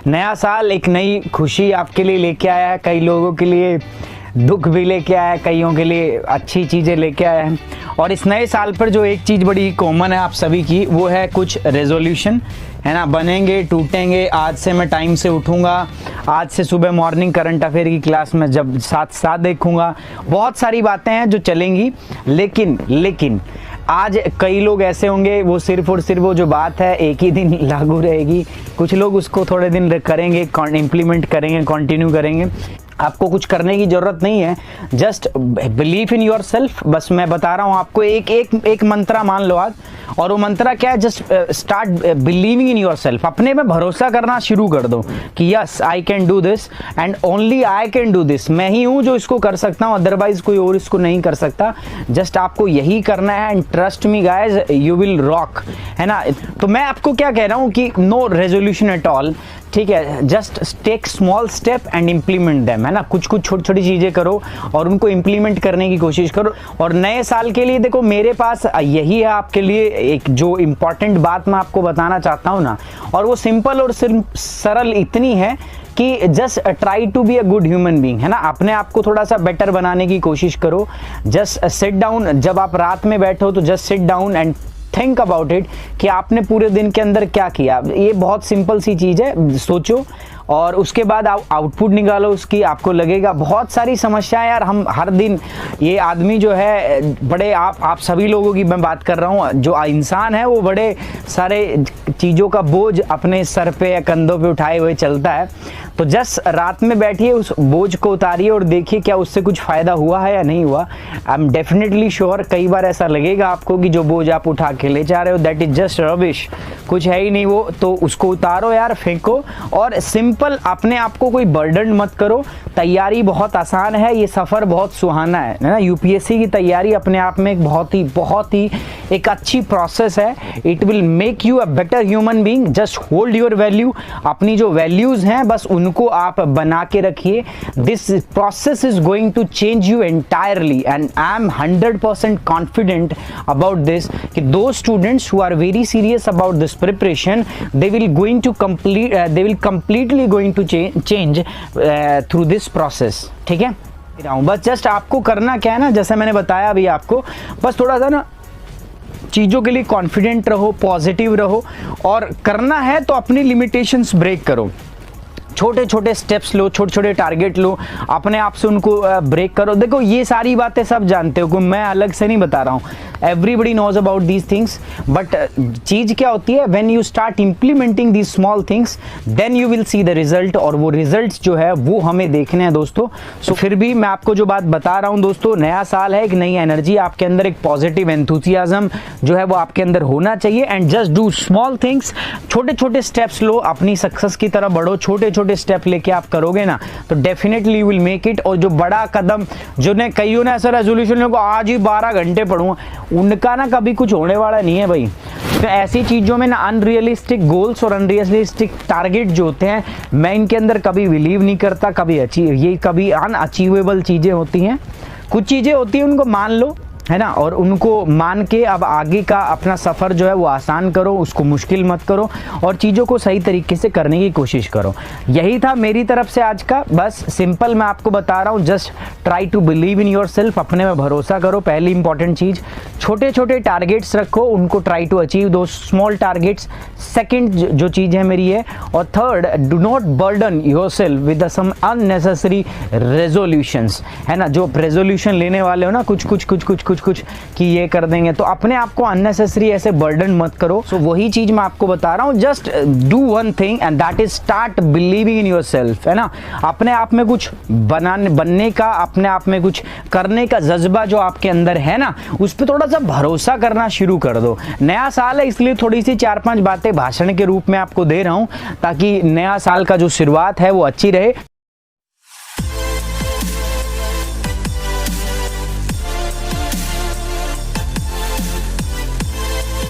नया साल एक नई खुशी आपके लिए लेके आया है, कई लोगों के लिए दुख भी लेके आया है, कईयों के लिए अच्छी चीज़ें लेके आया है। और इस नए साल पर जो एक चीज़ बड़ी कॉमन है आप सभी की, वो है कुछ रेजोल्यूशन, है ना, बनेंगे टूटेंगे। आज से मैं टाइम से उठूँगा, आज से सुबह मॉर्निंग करंट अफेयर की क्लास में जब साथ देखूँगा, बहुत सारी बातें हैं जो चलेंगी। लेकिन आज कई लोग ऐसे होंगे वो सिर्फ और सिर्फ वो जो बात है एक ही दिन लागू रहेगी, कुछ लोग उसको थोड़े दिन करेंगे, इम्प्लीमेंट करेंगे, कंटिन्यू करेंगे। आपको कुछ करने की ज़रूरत नहीं है, just believe in your self. बस मैं बता रहा हूँ आपको एक मंत्रा मान लो आज, और वो मंत्रा क्या है, just start believing in yourself. अपने में भरोसा करना शुरू कर दो कि yes I can do this and only I can do this. मैं ही हूँ जो इसको कर सकता हूँ, अदरवाइज कोई और इसको नहीं कर सकता। जस्ट आपको यही करना है and trust me guys, you will rock, है ना। तो मैं आपको क्या कह रहा हूँ कि नो रेजोल्यूशन एट ऑल, ठीक है, just take small step and implement them, है ना। कुछ छोटी छोटी चीज़ें करो और उनको इम्प्लीमेंट करने की कोशिश करो। और नए साल के लिए देखो मेरे पास यही है आपके लिए एक जो इम्पॉर्टेंट बात मैं आपको बताना चाहता हूँ ना, और वो सिंपल और सरल इतनी है कि just try to be a good human being, है ना। अपने आप को थोड़ा सा बेटर बनाने की कोशिश करो। जस्ट सिट डाउन, जब आप रात में बैठो तो just sit down and think about it कि आपने पूरे दिन के अंदर क्या किया। ये बहुत सिंपल सी चीज़ है, सोचो और उसके बाद आप आउटपुट निकालो उसकी। आपको लगेगा बहुत सारी समस्याएं यार, हम हर दिन, ये आदमी जो है बड़े, आप सभी लोगों की मैं बात कर रहा हूँ, जो इंसान है वो बड़े सारे चीज़ों का बोझ अपने सर पे या कंधों पे उठाए हुए चलता है। तो जस्ट रात में बैठिए, उस बोझ को उतारिए और देखिए क्या उससे कुछ फ़ायदा हुआ है या नहीं हुआ। आई एम डेफिनेटली श्योर कई बार ऐसा लगेगा आपको कि जो बोझ आप उठा के ले जा रहे हो दैट इज जस्ट रबिश, कुछ है ही नहीं वो। तो उसको उतारो यार, फेंको, और सिंपल अपने आप को कोई बर्डन मत करो। तैयारी बहुत आसान है, ये सफ़र बहुत सुहाना है ना। यूपीएससी की तैयारी अपने आप में एक बहुत ही एक अच्छी प्रोसेस है। It will make you a better human being. Just hold your value, अपनी जो वैल्यूज़ हैं बस उनको आप बना के रखिए। This process is going to change you entirely and I am 100% confident about this कि दो students who are very serious about this preparation, they will completely going to change through this process, ठीक है। बस just आपको करना क्या है ना, जैसे मैंने बताया अभी आपको, बस थोड़ा सा ना चीज़ों के लिए कॉन्फिडेंट रहो, पॉजिटिव रहो, और करना है तो अपनी लिमिटेशंस ब्रेक करो। छोटे छोटे स्टेप्स लो, छोटे छोटे टारगेट लो, अपने आप से उनको ब्रेक करो। देखो ये सारी बातें सब जानते हो, मैं अलग से नहीं बता रहा हूँ, everybody knows about these things. But चीज़ क्या होती है, when you start implementing these small things then you will see the result, और वो रिजल्ट जो है वो हमें देखने हैं दोस्तों। सो फिर भी मैं आपको जो बात बता रहा हूँ दोस्तों, नया साल है, एक नई एनर्जी आपके अंदर, एक पॉजिटिव एंथुसियाज्म जो है वो आपके अंदर होना चाहिए। And just do small things, छोटे छोटे स्टेप्स लो, अपनी सक्सेस की तरफ बढ़ो। छोटे छोटे स्टेप लेके आप करोगे ना तो definitely you will make it. और जो बड़ा कदम, जो ने कईयों ने ऐसा रेजोल्यूशन को आज ही 12 घंटे पढ़ूंगा, उनका ना कभी कुछ होने वाला नहीं है भाई। तो ऐसी चीज़ों में ना अनरियलिस्टिक गोल्स और अनरियलिस्टिक टारगेट जो होते हैं, मैं इनके अंदर कभी बिलीव नहीं करता। ये कभी अनअचीवेबल चीज़ें होती हैं। कुछ चीज़ें होती हैं उनको मान लो, है ना, और उनको मान के अब आगे का अपना सफ़र जो है वो आसान करो, उसको मुश्किल मत करो, और चीज़ों को सही तरीके से करने की कोशिश करो। यही था मेरी तरफ से आज का, बस सिंपल मैं आपको बता रहा हूँ, just try to believe in yourself, अपने में भरोसा करो, पहली इंपॉर्टेंट चीज़। छोटे छोटे टारगेट्स रखो, उनको ट्राई टू अचीव दो स्मॉल टारगेट्स। सेकेंड जो चीज़ है मेरी है, और third, do not burden yourself with some unnecessary resolutions, है ना। जो रेजोल्यूशन लेने वाले हो ना कुछ कि ये कर देंगे, तो अपने आप को अननेसेसरी ऐसे बर्डन मत करो। सो वही चीज मैं आपको बता रहा हूँ, just do one thing and that is start believing in your self, है ना। अपने आप में कुछ बनने का, अपने आप में कुछ करने का जज्बा जो आपके अंदर है ना, उस पर थोड़ा सा भरोसा करना शुरू कर दो। नया साल है इसलिए थोड़ी सी 4-5 बातें भाषण के रूप में आपको दे रहा हूँ, ताकि नया साल का जो शुरुआत है वो अच्छी रहे।